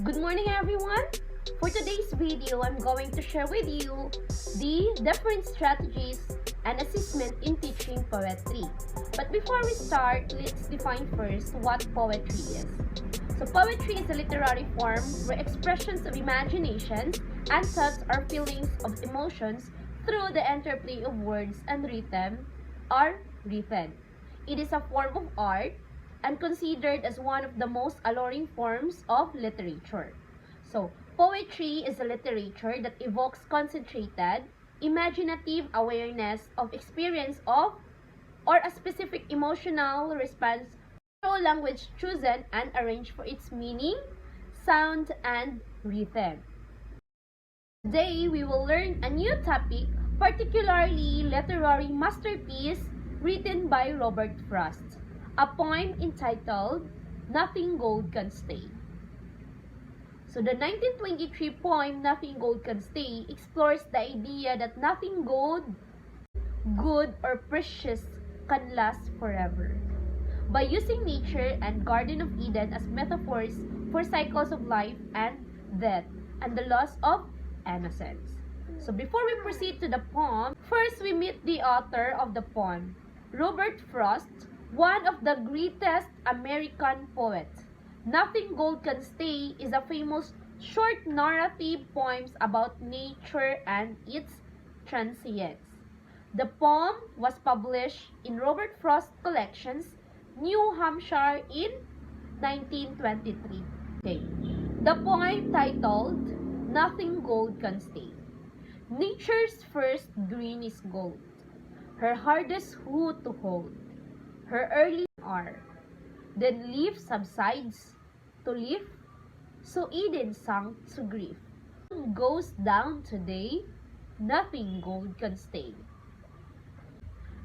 Good morning everyone! For today's video, I'm going to share with you the different strategies and assessment in teaching poetry. But before we start, let's define first what poetry is. So poetry is a literary form where expressions of imaginations and thoughts or feelings of emotions through the interplay of words and rhythm are written. It is a form of art and considered as one of the most alluring forms of literature. So, poetry is a literature that evokes concentrated, imaginative awareness of experience of or a specific emotional response through language chosen and arranged for its meaning, sound, and rhythm. Today, we will learn a new topic, particularly literary masterpiece written by Robert Frost, a poem entitled Nothing Gold Can Stay. So the 1923 poem Nothing Gold Can Stay explores the idea that nothing good or precious can last forever. By using nature and Garden of Eden as metaphors for cycles of life and death and the loss of innocence. So before we proceed to the poem, first we meet the author of the poem, Robert Frost, one of the greatest American poets. Nothing Gold Can Stay is a famous short narrative poems about nature and its transience. The poem was published in Robert Frost Collections, New Hampshire in 1923. Okay. The poem titled Nothing Gold Can Stay. Nature's first green is gold, her hardest wood to hold. Her early are. Then leaf subsides to leaf, so Eden sunk to grief. Goes down today, nothing gold can stay.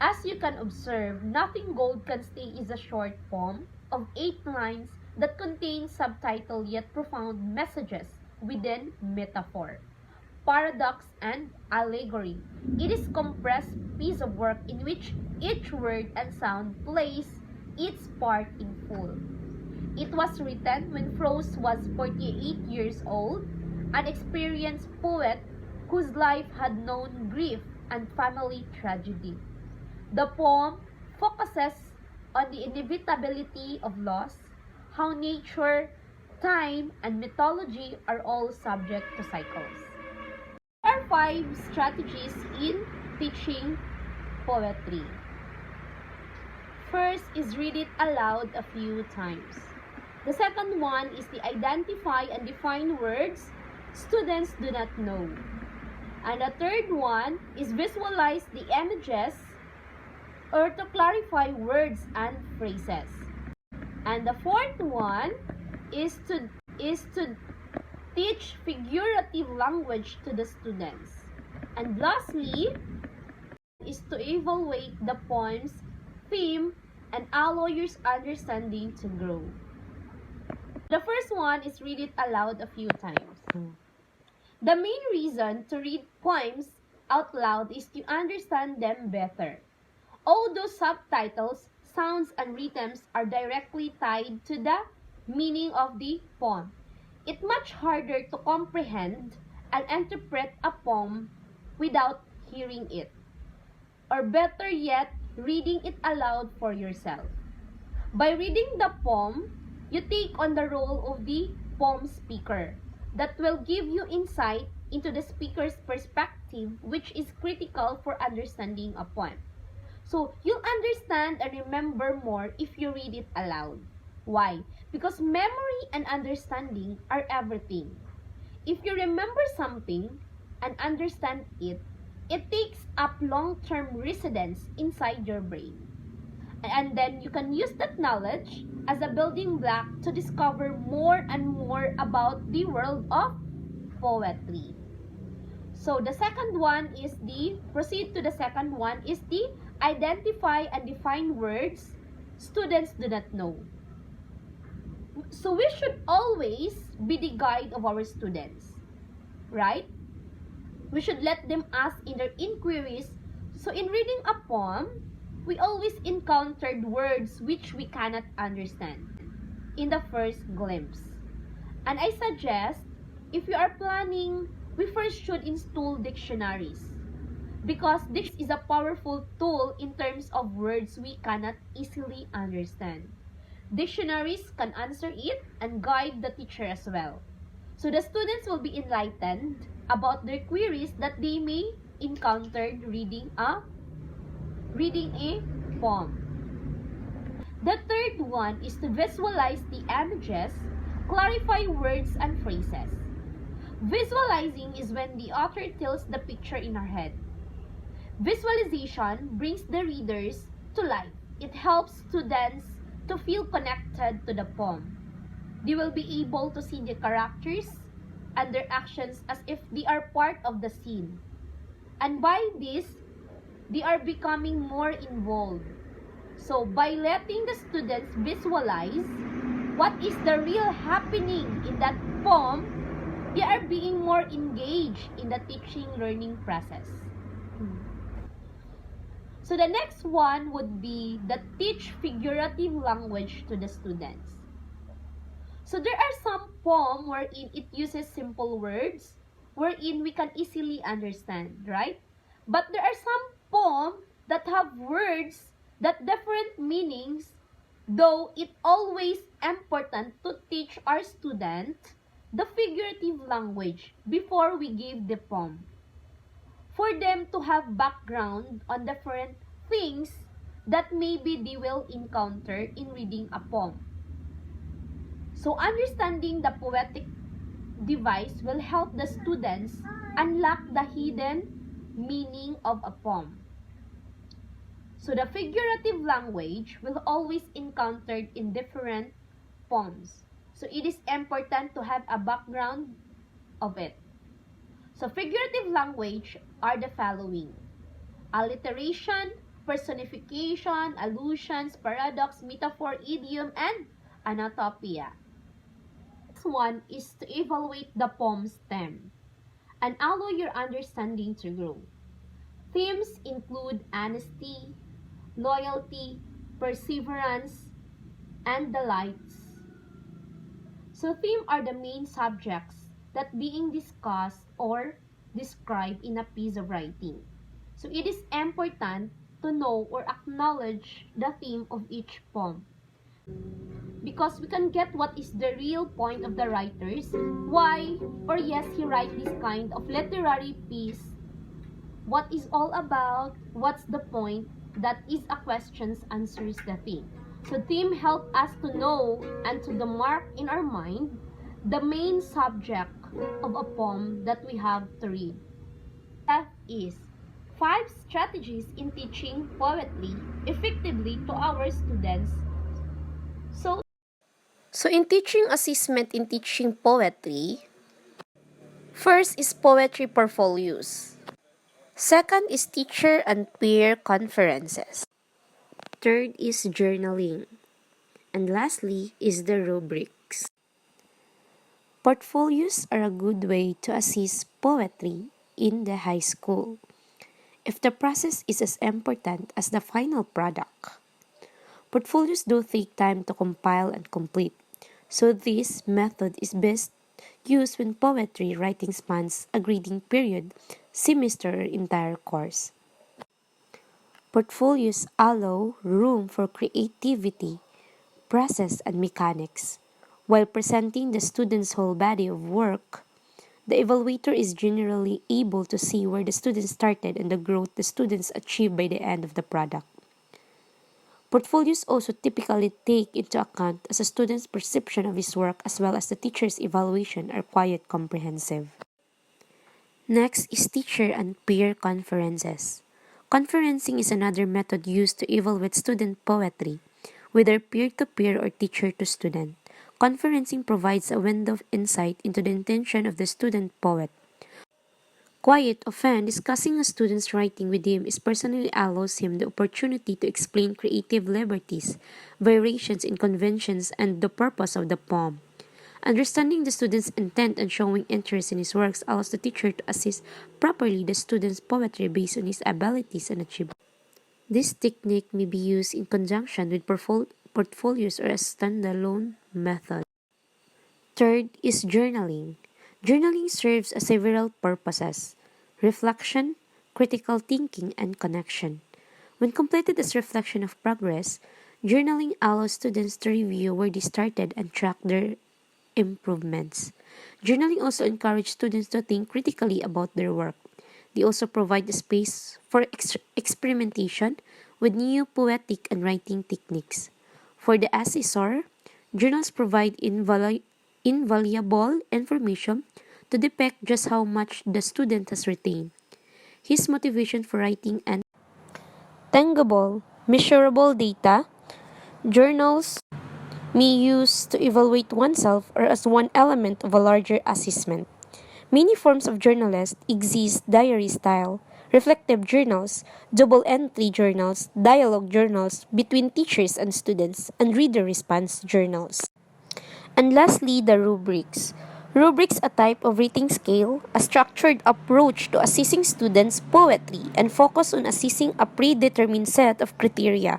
As you can observe, Nothing Gold Can Stay is a short poem of 8 lines that contains subtitle yet profound messages within metaphor, paradox, and allegory. It is a compressed piece of work in which each word and sound plays its part in full. It was written when Frost was 48 years old, an experienced poet whose life had known grief and family tragedy. The poem focuses on the inevitability of loss, how nature, time, and mythology are all subject to cycles. There are 5 strategies in teaching poetry. First is read it aloud a few times. The second one is the identify and define words students do not know. And the third one is visualize the images or to clarify words and phrases. And the fourth one is to teach figurative language to the students. And lastly is to evaluate the poem's theme and allow your understanding to grow. The first one is read it aloud a few times. The main reason to read poems out loud is to understand them better. Although subtitles, sounds, and rhythms are directly tied to the meaning of the poem, it's much harder to comprehend and interpret a poem without hearing it. Or better yet, reading it aloud for yourself. By reading the poem, you take on the role of the poem speaker that will give you insight into the speaker's perspective, which is critical for understanding a poem. So, you'll understand and remember more if you read it aloud. Why? Because memory and understanding are everything. If you remember something and understand it, it takes up long-term residence inside your brain. And then you can use that knowledge as a building block to discover more and more about the world of poetry. So the second one is proceed to the second one is the identify and define words students do not know. So we should always be the guide of our students, right? We should let them ask in their inquiries. So in reading a poem, we always encountered words which we cannot understand in the first glimpse. And I suggest, if you are planning, we first should install dictionaries. Because this is a powerful tool in terms of words we cannot easily understand. Dictionaries can answer it and guide the teacher as well. So the students will be enlightened about their queries that they may encounter reading a poem. The third one is to visualize the images, clarify words and phrases. Visualizing is when the author tells the picture in our head. Visualization brings the readers to life. It helps students to feel connected to the poem. They will be able to see the characters and their actions as if they are part of the scene. And by this, they are becoming more involved. So by letting the students visualize what is the real happening in that poem, they are being more engaged in the teaching learning process. So the next one would be the teach figurative language to the students. So there are some poem wherein it uses simple words wherein we can easily understand, right? But there are some poem that have words that different meanings, though it always important to teach our student the figurative language before we give the poem, for them to have background on different things that maybe they will encounter in reading a poem. So understanding the poetic device will help the students unlock the hidden meaning of a poem. So the figurative language will always encountered in different poems. So it is important to have a background of it. So figurative language are the following: alliteration, personification, allusions, paradox, metaphor, idiom, and anatopoeia. Next one is to evaluate the poem's theme and allow your understanding to grow. Themes include honesty, loyalty, perseverance, and delights. So themes are the main subjects that being discussed or described in a piece of writing. So it is important to know or acknowledge the theme of each poem, because we can get what is the real point of the writers, why or yes he write this kind of literary piece, what is all about, what's the point. That is a questions answers the theme. So theme help us to know and to the mark in our mind the main subject of a poem that we have to read. That is 5 strategies in teaching poetry effectively to our students. So in teaching assessment in teaching poetry, first is poetry portfolios. Second is teacher and peer conferences. Third is journaling. And lastly is the rubrics. Portfolios are a good way to assess poetry in the high school, if the process is as important as the final product. Portfolios do take time to compile and complete, so this method is best used when poetry writing spans a grading period, semester, or entire course. Portfolios allow room for creativity, process, and mechanics. While presenting the student's whole body of work, the evaluator is generally able to see where the student started and the growth the students achieved by the end of the product. Portfolios also typically take into account as a student's perception of his work as well as the teacher's evaluation are quite comprehensive. Next is teacher and peer conferences. Conferencing is another method used to evaluate student poetry, whether peer-to-peer or teacher-to-student. Conferencing provides a window of insight into the intention of the student poet. Quite often, discussing a student's writing with him is personally allows him the opportunity to explain creative liberties, variations in conventions, and the purpose of the poem. Understanding the student's intent and showing interest in his works allows the teacher to assess properly the student's poetry based on his abilities and achievements. This technique may be used in conjunction with portfolios or a standalone method. third is journaling. Journaling serves as several purposes: reflection, critical thinking, and connection. When completed as reflection of progress, journaling allows students to review where they started and track their improvements. Journaling also encourages students to think critically about their work. They also provide a space for experimentation with new poetic and writing techniques. For the assessor, journals provide invaluable information to depict just how much the student has retained. His motivation for writing and tangible, measurable data, journals may use to evaluate oneself or as one element of a larger assessment. Many forms of journalists exist: diary style, reflective journals, double entry journals, dialogue journals between teachers and students, and reader response journals. And lastly, the rubrics. Rubrics, a type of rating scale, a structured approach to assessing students' poetry and focus on assessing a predetermined set of criteria.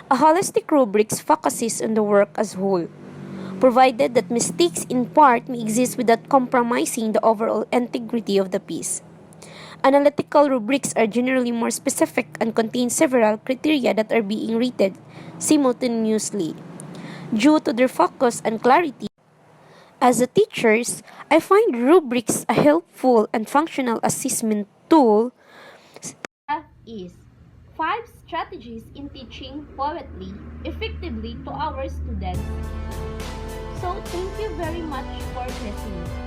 A holistic rubrics focuses on the work as whole, provided that mistakes in part may exist without compromising the overall integrity of the piece. Analytical rubrics are generally more specific and contain several criteria that are being rated simultaneously. Due to their focus and clarity, as a teachers, I find rubrics a helpful and functional assessment tool. Is 5 strategies in teaching poetry effectively to our students. So thank you very much for listening.